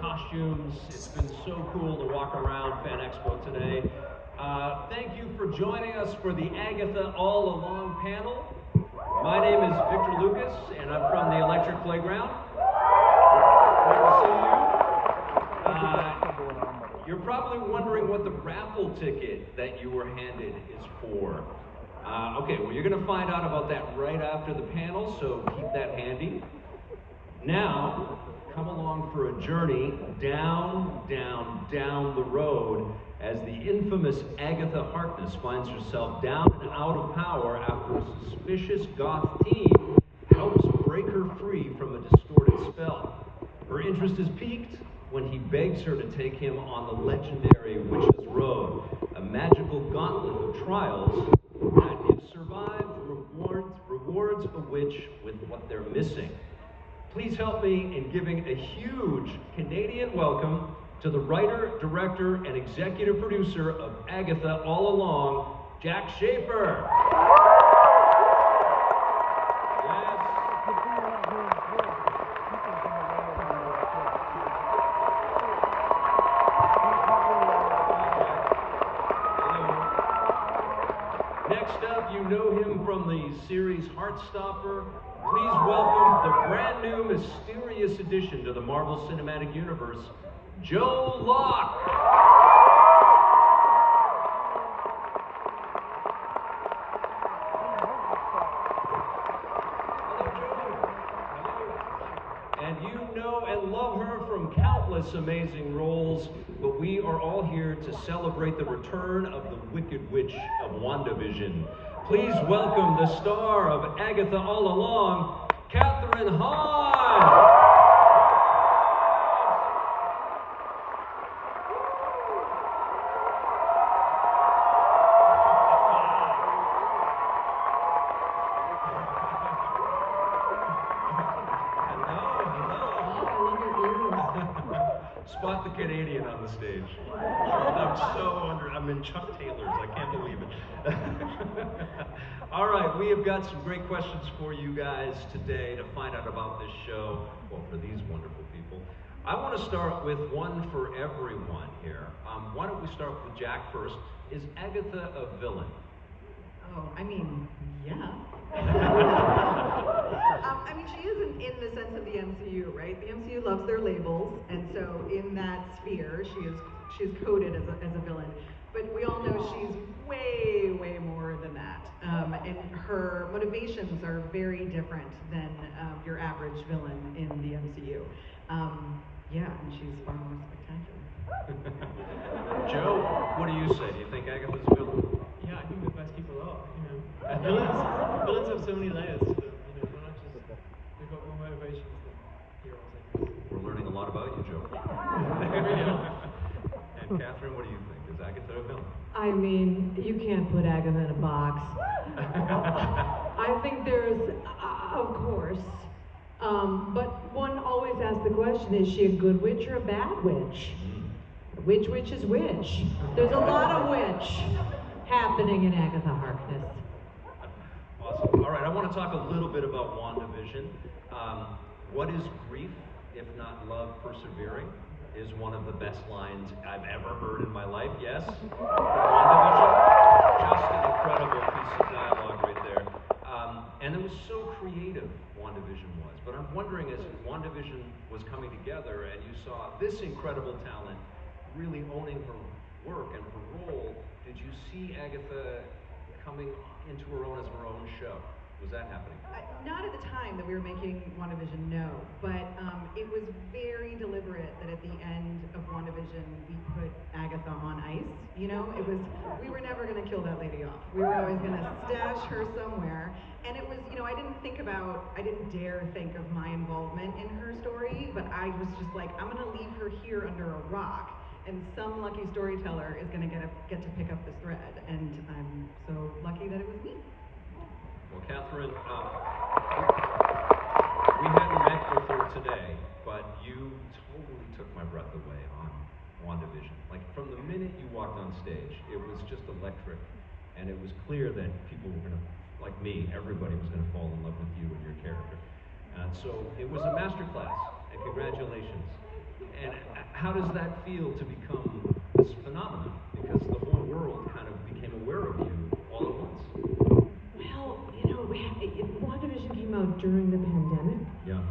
costumes. It's been so cool to walk around Fan Expo today. Thank you for joining us for the Agatha All Along panel. My name is Victor Lucas, and I'm from the Electric Playground. Great to see you. You're probably wondering what the raffle ticket that you were handed is for. Okay, well, you're going to find out about that right after the panel, so keep that handy. Now, come along for a journey down the road as the infamous Agatha Harkness finds herself down and out of power after a suspicious goth teen helps break her free from a distorted spell. Her interest is piqued when he begs her to take him on the legendary Witch's Road. missing. Please help me in giving a huge Canadian welcome to the writer, director, and executive producer of Agatha All Along, Jack Schaeffer. Next up, you know him from the series Heartstopper. Please welcome the brand new mysterious addition to the Marvel Cinematic Universe, Joe Locke. And you know and love her from countless amazing roles, but we are all here to celebrate the return of the Wicked Witch of WandaVision. Please welcome the star of Agatha All Along, Kathryn Hahn. Spot the Canadian on the stage. I'm in Chuck Taylor's, I can't believe it. All right, we have got some great questions for you guys today to find out about this show, well, for these wonderful people. I want to start with one for everyone here. Why don't we start with Jack first? Is Agatha a villain? Oh, I mean, yeah. I mean, she isn't in the sense of the MCU, right? The MCU loves their labels, and so in that sphere, she is coded as a villain. But we all know she's way more than that, and her motivations are very different than your average villain in the MCU. Yeah, and she's far more spectacular. Joe, what do you say? Do you think Agatha's a villain? Yeah, I think the best people are, villains have so many layers to them, they're not just, they've got more motivations than heroes, I guess. We're learning a lot about you, Joe. And Kathryn, what do you think? Is Agatha a villain? I mean, you can't put Agatha in a box. I think there's, of course, but one always asks the question, is she a good witch or a bad witch? Which witch is which? There's a lot of witch happening in Agatha Harkness. Awesome. All right, I want to talk a little bit about WandaVision. What is grief, if not love persevering, is one of the best lines I've ever heard in my life. Yes? WandaVision, just an incredible piece of dialogue right there. And it was so creative, WandaVision was. But I'm wondering, as WandaVision was coming together and you saw this incredible talent really owning her work and her role, did you see Agatha coming into her own as her own show? Was that happening? Not at the time that we were making WandaVision, no. But it was very deliberate that at the end of WandaVision we put Agatha on ice. You know, we were never going to kill that lady off. We were always going to stash her somewhere. And it was, I didn't dare think of my involvement in her story, but I was just like, I'm going to leave her here under a rock. And some lucky storyteller is going to get to pick up this thread, and I'm so lucky that it was me. Well, Kathryn, we hadn't met with her today, but you totally took my breath away on WandaVision. Like, from the minute you walked on stage, it was just electric, and it was clear that people were going to, like me, everybody was going to fall in love with you and your character. And so it was a masterclass, and congratulations. And how does that feel to become this phenomenon? Because the whole world kind of became aware of you all at once. Well, WandaVision came out during the pandemic. Yeah.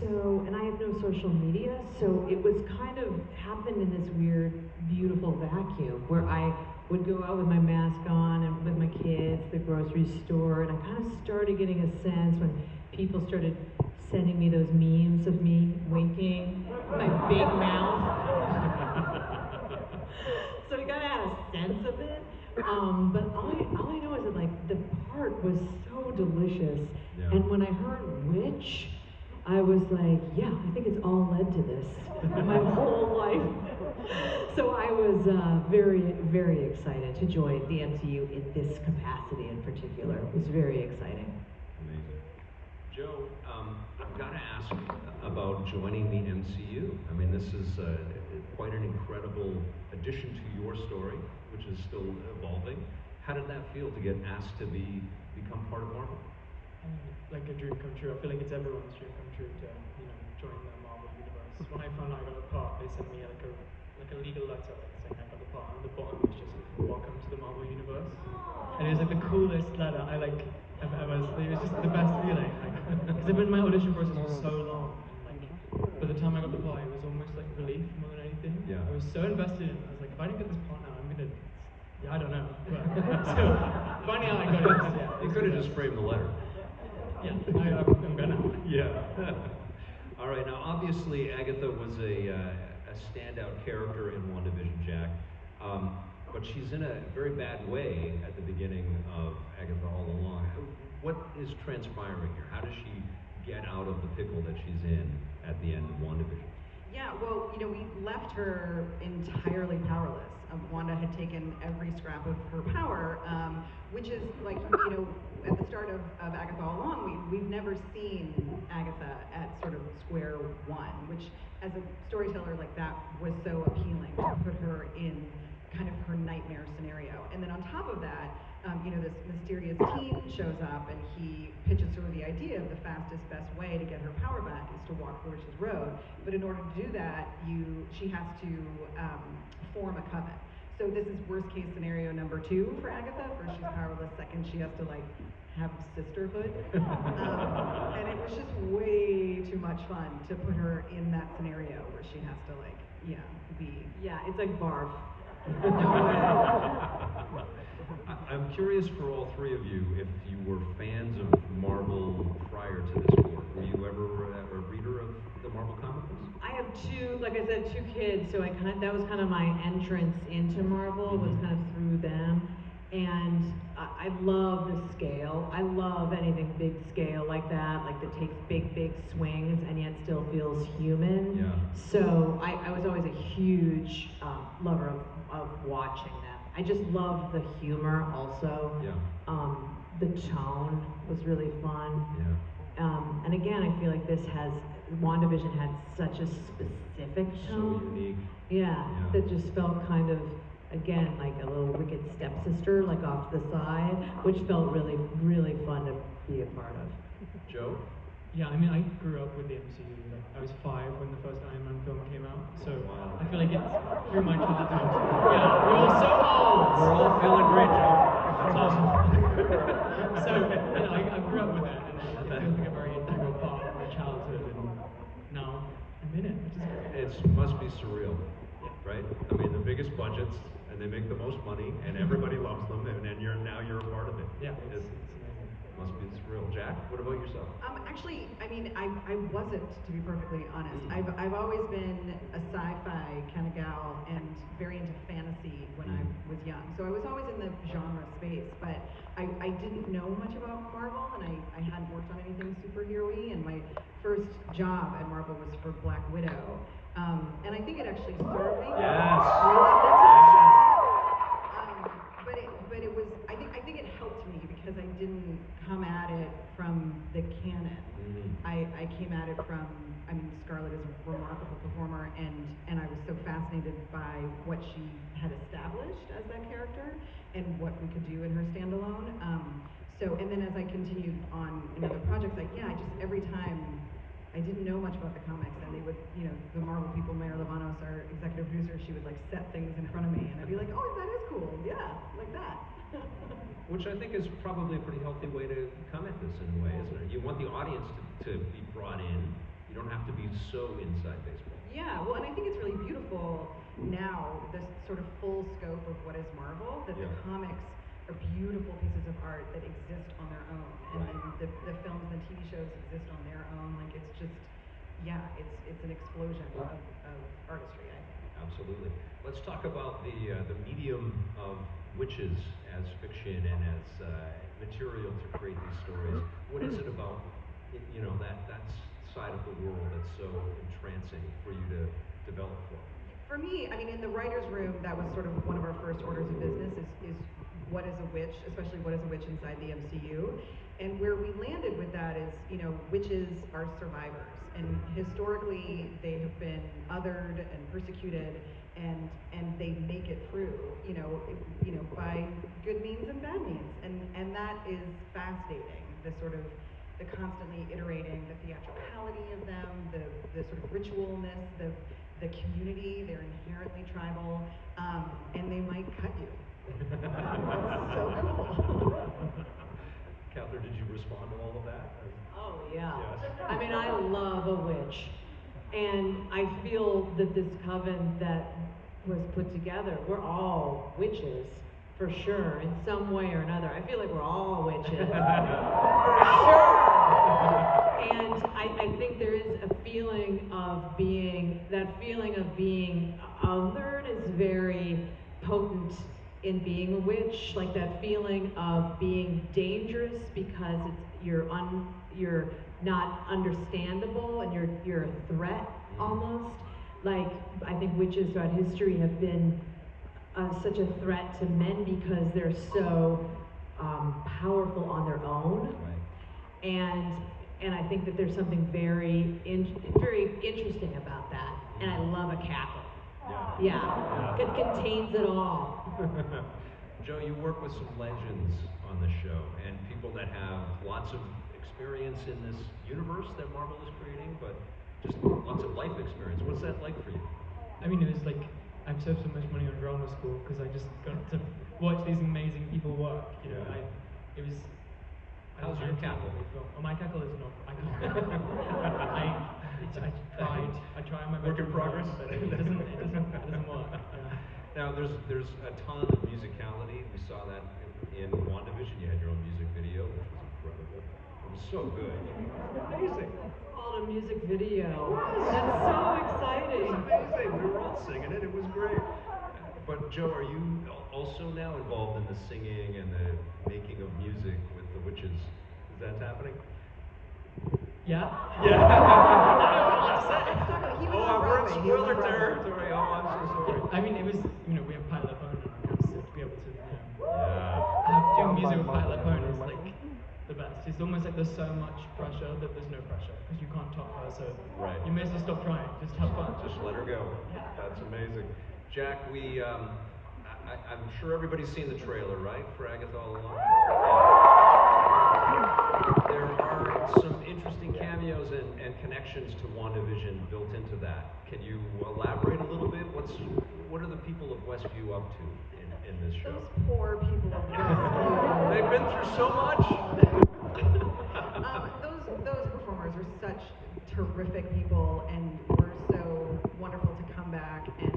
So, and I have no social media, so it was kind of happened in this weird, beautiful vacuum where I would go out with my mask on and with my kids, the grocery store, and I kind of started getting a sense when people started sending me those memes of me winking, my big mouth. So I kind of had a sense of it. But all I know is that, like, the part was so delicious. Yeah. And when I heard witch, I was like, yeah, I think it's all led to this my whole life. So I was very, very excited to join the MCU in this capacity in particular. It was very exciting. Amazing. Joe, I've got to ask about joining the MCU. I mean, this is quite an incredible addition to your story, which is still evolving. How did that feel to get asked to become part of Marvel? Like a dream come true. I feel like it's everyone's dream come true to, join the Marvel universe. When I found out I got the part, they sent me like a legal letter saying I got the part, and the bottom was just welcome to the Marvel universe. And it was like the coolest letter I've ever. It was just the best feeling. Because I've been in my audition process for so long, and by the time I got the part, it was almost like relief more than anything. Yeah. I was so invested in it. I was like, if I don't get this part now, I'm gonna. Yeah, I don't know. But, so finding out I got it. Yeah. You could have just framed the letter. Yeah, I'm gonna. Yeah. All right. Now, obviously, Agatha was a standout character in WandaVision, Jack. But she's in a very bad way at the beginning of Agatha all along. What is transpiring here? How does she get out of the pickle that she's in at the end of WandaVision? Yeah, well, we left her entirely powerless. Wanda had taken every scrap of her power, which is like, at the start of Agatha all along, we've never seen Agatha at sort of square one, which as a storyteller like that was so appealing to put her in kind of her nightmare scenario. And then on top of that, this mysterious teen shows up and he pitches her the idea of the fastest, best way to get her power back is to walk the witch's road. But in order to do that, she has to form a coven. So this is worst case scenario number 2 for Agatha. First, she's powerless. Second, she has to have sisterhood. And it was just way too much fun to put her in that scenario where she has to be. Yeah, it's like barf. I'm curious for all three of you if you were fans of Marvel prior to this work. Were you ever a reader of the Marvel comic books? I have two, like I said, 2 kids, so that was kind of my entrance into Marvel, was kind of through them. And I love the scale. I love anything big scale like that takes big swings and yet still feels human. Yeah. So I was always a huge lover of watching them. I just love the humor also. Yeah. The tone was really fun. Yeah. And again, I feel like WandaVision had such a specific tone. So unique. Yeah, that just felt kind of, again, like a little wicked stepsister, off to the side, which felt really, really fun to be a part of. Joe? Yeah, I mean, I grew up with the MCU. I was 5 when the first Iron Man film came out, so I feel like it's through my childhood. Yeah, we're all so old! We're all feeling great, Joe. That's awesome. So, I grew up with it, and it feels like a very integral part of my childhood, and now I'm in it, which is great. It must be surreal, right? I mean, the biggest budgets, and they make the most money, and everybody loves them, and then you're a part of it. Yeah, It must be surreal. Jack, what about yourself? Actually, I mean, I wasn't, to be perfectly honest. I've always been a sci-fi kind of gal and very into fantasy when I was young. So I was always in the genre space, but I didn't know much about Marvel, and I hadn't worked on anything superhero-y, and my first job at Marvel was for Black Widow. And I think it actually served me. But it was, I think it helped me because I didn't come at it from the canon. I came at it from, Scarlett is a remarkable performer, and I was so fascinated by what she had established as that character and what we could do in her standalone. And then as I continued on in other projects, every time I didn't know much about the comics, and they would, the Marvel people, Mayor Lavanos, our executive producer, she would set things in front of me, and I'd be like, oh, that is cool, yeah, like that. Which I think is probably a pretty healthy way to come at this in a way, isn't it? You want the audience to be brought in. You don't have to be so inside baseball. Yeah, well, and I think it's really beautiful now, this sort of full scope of what is Marvel, that the comics are beautiful pieces of art that exist on their own, and then the films and the TV shows exist on their own. It's just, it's an explosion of artistry, I think. Absolutely. Let's talk about the medium of witches as fiction and as material to create these stories. What is it about that side of the world that's so entrancing for you to develop for? For me, in the writer's room, that was sort of one of our first orders of business is what is a witch, especially what is a witch inside the MCU. And where we landed with that is, witches are survivors, and historically they have been othered and persecuted, and they make it through, by good means and bad means, and that is fascinating. The sort of the constantly iterating, the theatricality of them, the sort of ritualness, the community. They're inherently tribal, and they might cut you. That's so cool. Kathryn, did you respond to all of that? Oh, yeah. Yes. I mean, I love a witch. And I feel that this coven that was put together, we're all witches, for sure, in some way or another. I feel like we're all witches, for sure. And I think there is a feeling of being, othered is very potent in being a witch, like that feeling of being dangerous because you're not understandable and you're a threat almost. Like, I think witches throughout history have been such a threat to men because they're so powerful on their own. Right. And I think that there's something very interesting about that. And I love a cackle. Yeah. It contains it all. Joe, you work with some legends on the show and people that have lots of experience in this universe that Marvel is creating, but just lots of life experience. What's that like for you? I mean, it was like, I've saved so much money on drama school because I just got to watch these amazing people work. How's your cackle? Oh, my cackle is not. I can't. I tried my best. Work in progress. But it doesn't work. Yeah. Now, there's a ton of musicality. We saw that in WandaVision. You had your own music video, which was incredible. It was so good. Amazing. Called a music video. That's so exciting. It was amazing. We were all singing it. It was great. But Joe, are you also now involved in the singing and the making of music with the witches? Is that happening? Yeah. Yeah. He was Oh, on we're in Broadway. spoiler territory. Oh, I'm so sorry. I mean, it was, we have Pat LaPone on our campus, so to be able to, Yeah. doing music with Pat LaPone is like the best. It's almost like there's so much pressure that there's no pressure because you can't top her, so Right. you may as well stop trying. Just have fun. Just let her go. That's amazing. Jack, I'm sure everybody's seen the trailer, right, for Agatha All Along? There are some interesting cameos and connections to WandaVision built into that. Can you elaborate a little bit? What are the people of Westview up to in this show? Those poor people of Westview. They've been through so much. Those performers are such terrific people, and we're so wonderful to come back and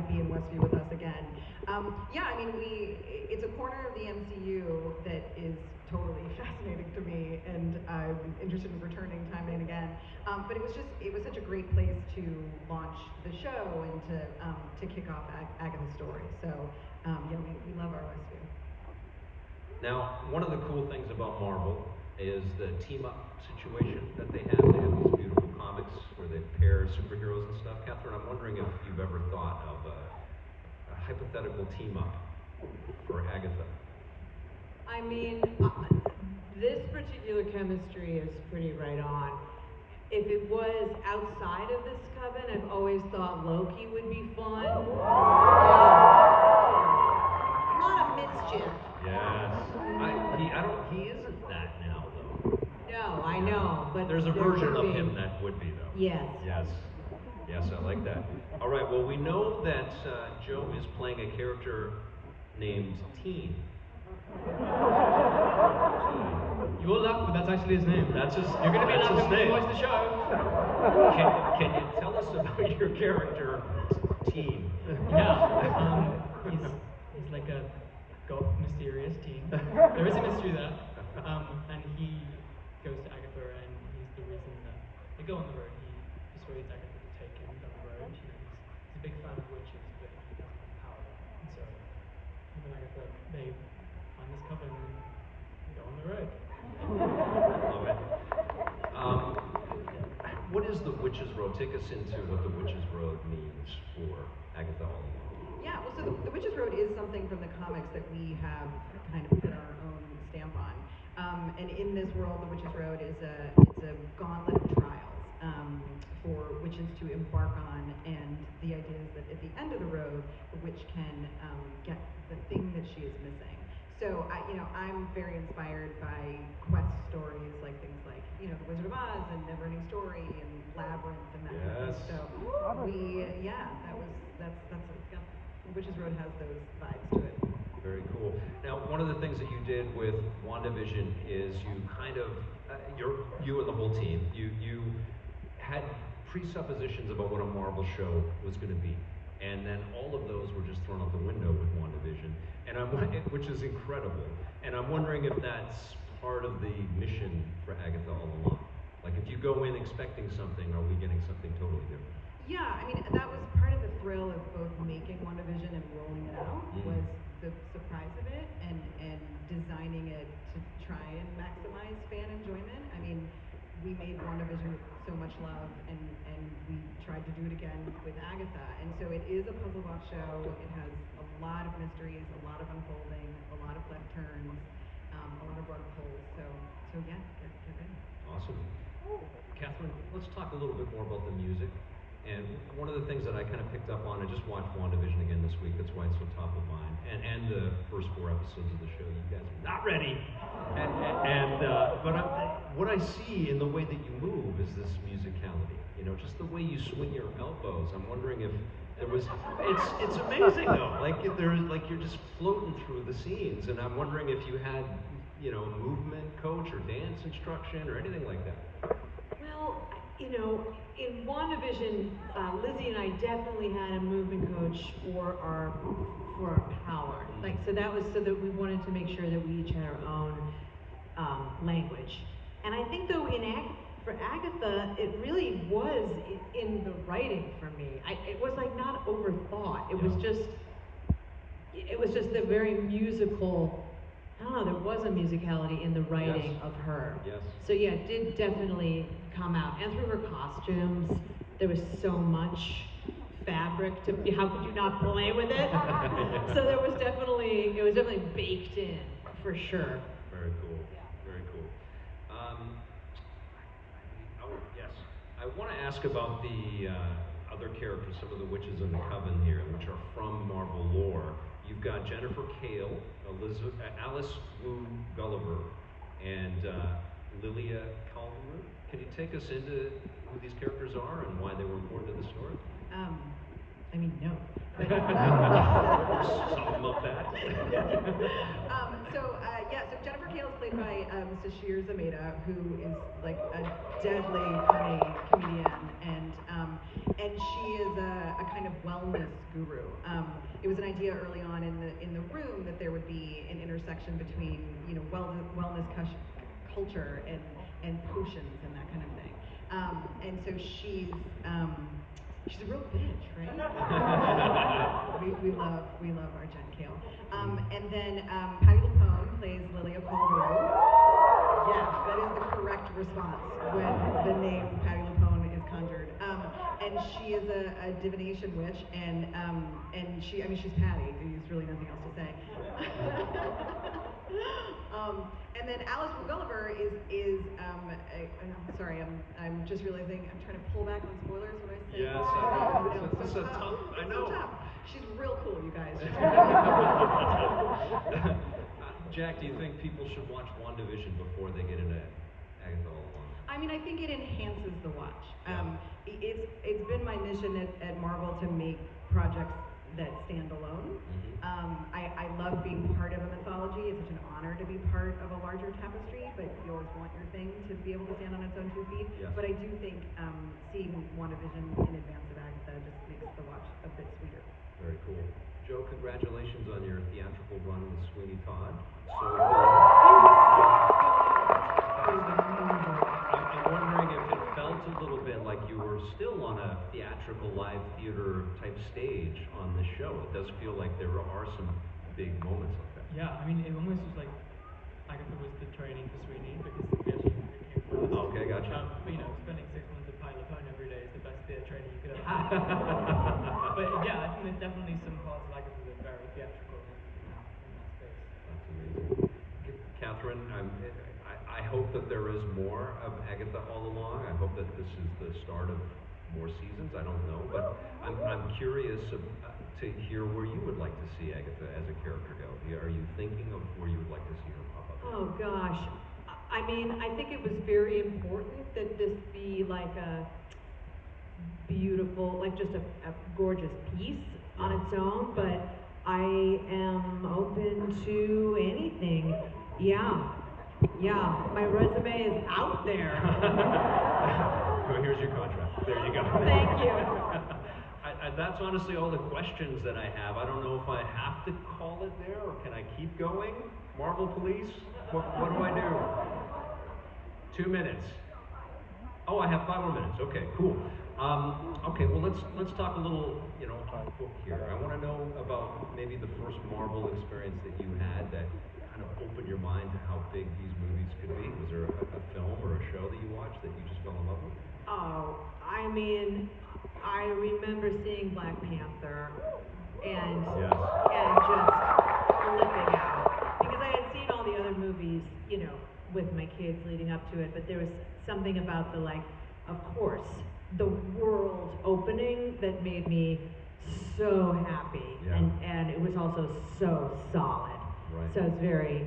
be in Westview with us again. I mean, it's a corner of the MCU that is totally fascinating to me, and I'm interested in returning time and again. But it was such a great place to launch the show and to kick off Agatha's story. So we love our Westview. Now, one of the cool things about Marvel is the team-up situation that they have. They have these beautiful comics where they pair superheroes and stuff. Kathryn, I'm wondering if you've ever thought of a hypothetical team-up for Agatha. I mean, this particular chemistry is pretty right on. If it was outside of this coven, I've always thought Loki would be fun. A lot of mischief. Yes. He isn't that now, though. No, I know, but There's a there version could of be. him that would be, though. Yes. Yes, I like that. All right, well, we know that Joe is playing a character named Teen. You all laugh, but that's actually his name. That's his. You're going to be that's his laughing when you name. watch the show. Can you tell us about your character, Teen? Yeah. He's like a goth, mysterious teen. There is a mystery there. And he goes to Agatha, and he's the reason that they go on the road. He persuades Agatha to take him down the road. He's a big fan of witches, but he doesn't have power. And so him and Agatha, they find this coven and go on the road. Love it. What is the Witch's Road? Take us into what the Witch's Road means for Agatha All Along. Yeah, well, so the Witch's Road is something from the comics that we have kind of put our own stamp on. And in this world, the Witch's Road is it's a gauntlet of trials for witches to embark on, and the idea is that at the end of the road, the witch can get the thing that she is missing. So I'm very inspired by quest stories, like things like The Wizard of Oz and Neverending Story and Labyrinth and that kind of thing. So the Witch's Road has those vibes to it. Very cool. Now, one of the things that you did with WandaVision is you kind of, you and the whole team, you had presuppositions about what a Marvel show was going to be. And then all of those were just thrown out the window with WandaVision, which is incredible. And I'm wondering if that's part of the mission for Agatha all along. Like, if you go in expecting something, are we getting something totally different? Yeah, I mean, that was part of the thrill of both making WandaVision and rolling it out, was the surprise of it and designing it to try and maximize fan enjoyment. I mean, we made WandaVision with so much love, and we tried to do it again with Agatha. And so it is a puzzle box show. It has a lot of mysteries, a lot of unfolding, a lot of left turns, a lot of rug pulls. So yeah, get ready. Awesome. Kathryn, let's talk a little bit more about the music. And one of the things that I kind of picked up on, I just watched WandaVision again this week, that's why it's so top of mind, and the first 4 episodes of the show, you guys are not ready. But what I see in the way that you move is this musicality, just the way you swing your elbows. I'm wondering if there was, it's amazing though, like you're just floating through the scenes, and I'm wondering if you had, a movement coach or dance instruction or anything like that. Well, in WandaVision, Lizzie and I definitely had a movement coach for our power. Like, so that was so that we wanted to make sure that we each had our own language. And I think though for Agatha, it really was in the writing for me. It was like not overthought. It was just a very musical. I don't know, there was a musicality in the writing of her. Yes. So yeah, it did definitely come out. And through her costumes, there was so much fabric how could you not play with it? So it was definitely baked in, for sure. Very cool, very cool. Yes, I want to ask about the other characters, some of the witches in the coven here, which are from Marvel lore. You've got Jennifer Kale, Alice Wu Gulliver, and Lilia Calvert. Can you take us into who these characters are and why they were important to the story? I mean, no. Something about that. So Jennifer Kale is played by Sashir Zameda, who is like a deadly funny comedian, and she is a kind of wellness guru. It was an idea early on in the room that there would be an intersection between wellness culture and potions and that kind of thing. And so she's a real bitch, right? we love our Jen Kale. And then Patty LuPone plays Lilia Calderon. Yes, that is the correct response when the name Patty LuPone is conjured. And she is a divination witch, and she's Patty. There's really nothing else to say. And then Alice Gulliver is I'm sorry, I'm just realizing I'm trying to pull back on spoilers when I say. Yes, It's so tough. I know. So tough. She's real cool, you guys. Jack, do you think people should watch WandaVision before they get into Agatha all along? I mean, I think it enhances the watch. It's been my mission at Marvel to make projects that stand alone. I love being part of a mythology. It's such an honor to be part of a larger tapestry, but you always want your thing to be able to stand on its own 2 feet. Yes. But I do think seeing WandaVision in advance of Agatha just makes the watch a bit sweeter. Very cool. Joe, congratulations on your theatrical run with Sweeney Todd. So I'm wondering if it felt a little bit like you were still on a theatrical live theater type stage on this show. It does feel like there are some big moments like that. Yeah, I mean, it almost was like Agatha was the training for Sweeney because we actually came first. Okay, gotcha. But spending 6 months at Pilot Phone every day is the best theater training you could ever have. But yeah, I think there's definitely some parts of Agatha that are very theatrical. hope that there is more of Agatha all along. I hope that this is the start of more seasons. I don't know, but I'm curious to hear where you would like to see Agatha as a character go. Are you thinking of where you would like to see her pop up? Oh gosh. I mean, I think it was very important that this be like a beautiful, like just a gorgeous piece on its own, but I am open to anything. Yeah, my resume is out there. Well, here's your contract. There you go. Thank you. That's honestly all the questions that I have. I don't know if I have to call it there or can I keep going? Marvel Police, what do I do? 2 minutes. Oh, I have 5 more minutes. Okay, cool. Okay, well let's talk a little, book here. I want to know about maybe the first Marvel experience that you had that kind of opened your mind to how big these movies could be. Was there a film or a show that you watched that you just fell in love with? Oh, I mean, I remember seeing Black Panther and just flipping out because I had seen all the other movies, with my kids leading up to it, but there was something about the of course, the world opening that made me so happy, and it was also so solid. Right. So I was very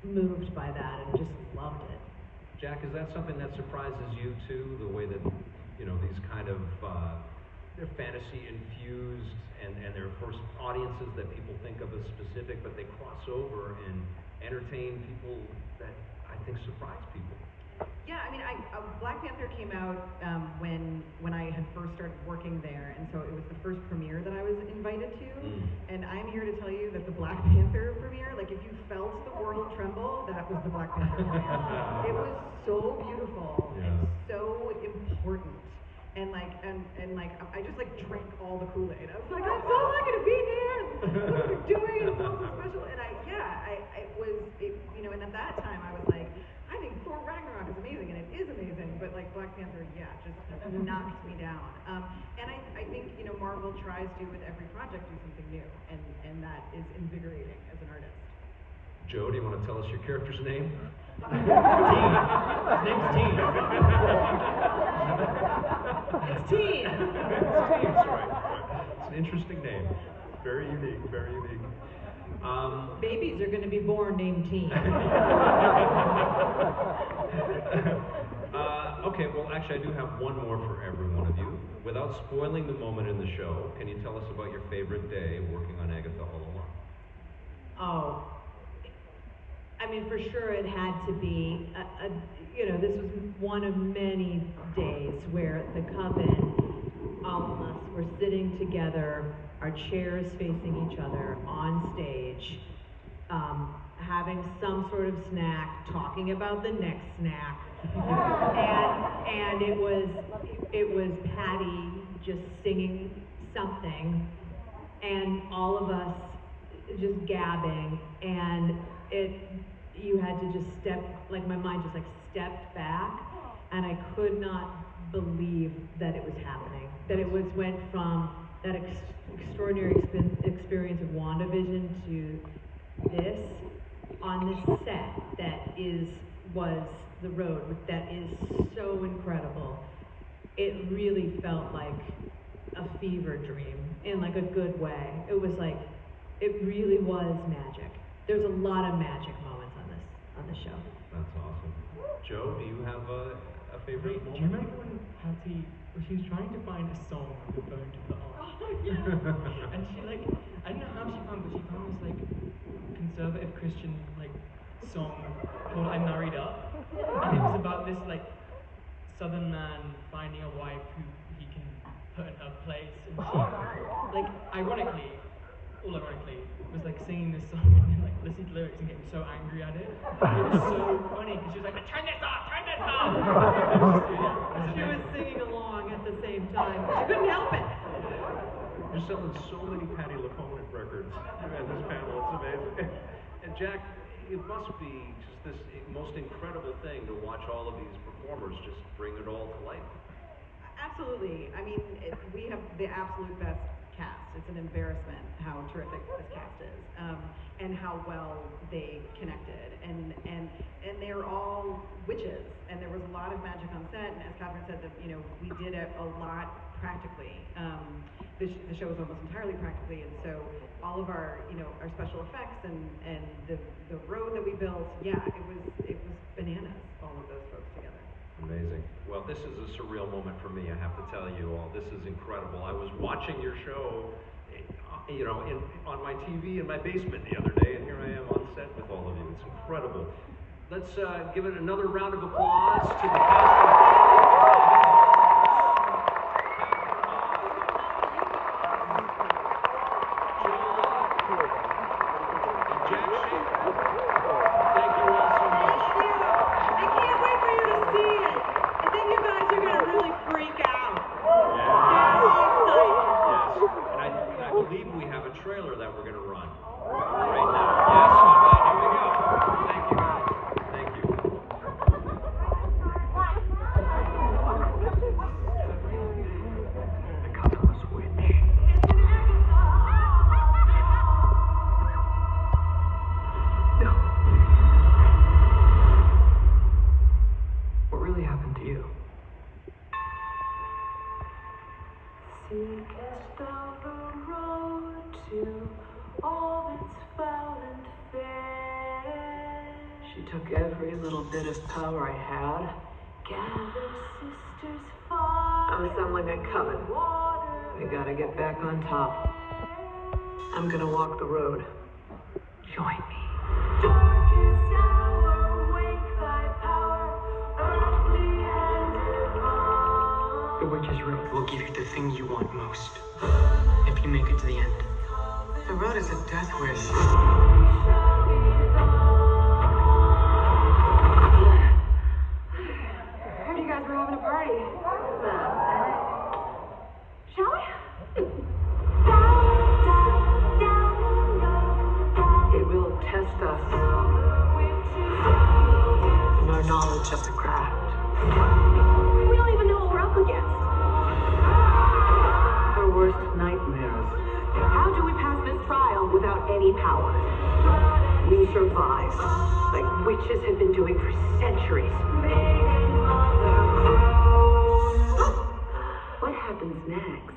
moved by that and just loved it. Jack, is that something that surprises you too? The way that these kind of they're fantasy infused and they're first audiences that people think of as specific, but they cross over and entertain people that I think surprise people. Yeah, I mean, Black Panther came out when I had first started working there, and so it was the first premiere that I was invited to. And I'm here to tell you that the Black Panther premiere, if you felt the world tremble, that was the Black Panther premiere. It was so beautiful and so important. And I just drank all the Kool-Aid. I was like, I'm so lucky to be here. Look what they're doing. It's all so special. And and at that time I was like, I think Thor Ragnarok is amazing, and it is amazing. But Black Panther, just knocked me down. And I think Marvel tries to with every project do something new, and that is invigorating as an artist. Joe, do you want to tell us your character's name? Teen. His name's Teen. It's Teen. That's right. It's an interesting name. Very unique, very unique. Babies are going to be born named Teen. Okay, well, actually, I do have one more for every one of you. Without spoiling the moment in the show, can you tell us about your favorite day working on Agatha all along? Oh, I mean, for sure it had to be, this was one of many days where the coven, all of us, were sitting together, our chairs facing each other on stage, having some sort of snack, talking about the next snack, and it was Patty just singing something, and all of us just gabbing, and you had to just my mind just stepped back, and I could not believe that it was happening, that it went from that extraordinary experience of WandaVision to this on this set that was the road, that is so incredible. It really felt like a fever dream in a good way. It was it really was magic. There's a lot of magic moments on this show. That's awesome. Joe, do you have a favorite moment? Do you remember when she was trying to find a song on the phone to put on? And she I don't know how she found, but she found this conservative Christian song called "I Married Up," and it was about this Southern man finding a wife who he can put in her place, and she ironically was singing this song and then listening to lyrics and getting so angry at it. It was so funny because she was like, turn this off, turn this off. She was singing along at the same time. She couldn't help it. You're selling so many Patti LuPone records at this panel. It's amazing. And Jack, it must be just this most incredible thing to watch all of these performers just bring it all to life. Absolutely. I mean, we have the absolute best cast. It's an embarrassment how terrific this cast is. and how well they connected. And they're all witches, and there was a lot of magic on set. And as Kathryn said, that we did a lot practically. The show was almost entirely practically, and so all of our our special effects and the road that we built, yeah, it was bananas. All of those folks together. Amazing. Well, this is a surreal moment for me, I have to tell you all. This is incredible. I was watching your show, on my TV in my basement the other day, and here I am on set with all of you. It's incredible. Let's give it another round of applause to the cast. Thank you all so much. I can't wait for you to see it. I think you guys are going to really freak out. Yes. And I believe we have a trailer that we're going to run right now. Yes, here we go. Thank you, guys. Thank you. The Cosmos Witch. No. What really happened to you? Seekest thou the road to all that's foul and fair? She took every little bit of power I had. Gather sisters far. I'm assembling a coven. We gotta get back on top. I'm gonna walk the road. Join me. Darkest hour, wake thy power, earthly and divine. The Witch's Road will give you the thing you want most. If you make it to the end. The road is a death wish. Heard you guys were having a party. Shall we? It will test us in our knowledge of the craft. We don't even know what we're up against. Her worst nightmares. How do we pass this trial without any power? We survive, like witches have been doing for centuries. What happens next?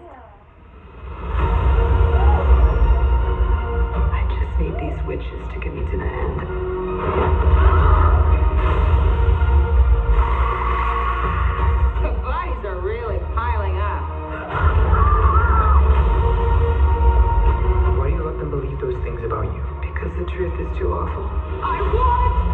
I just need these witches to get me to the end. The bodies are really piling up. Why do you let them believe those things about you? Because the truth is too awful. I want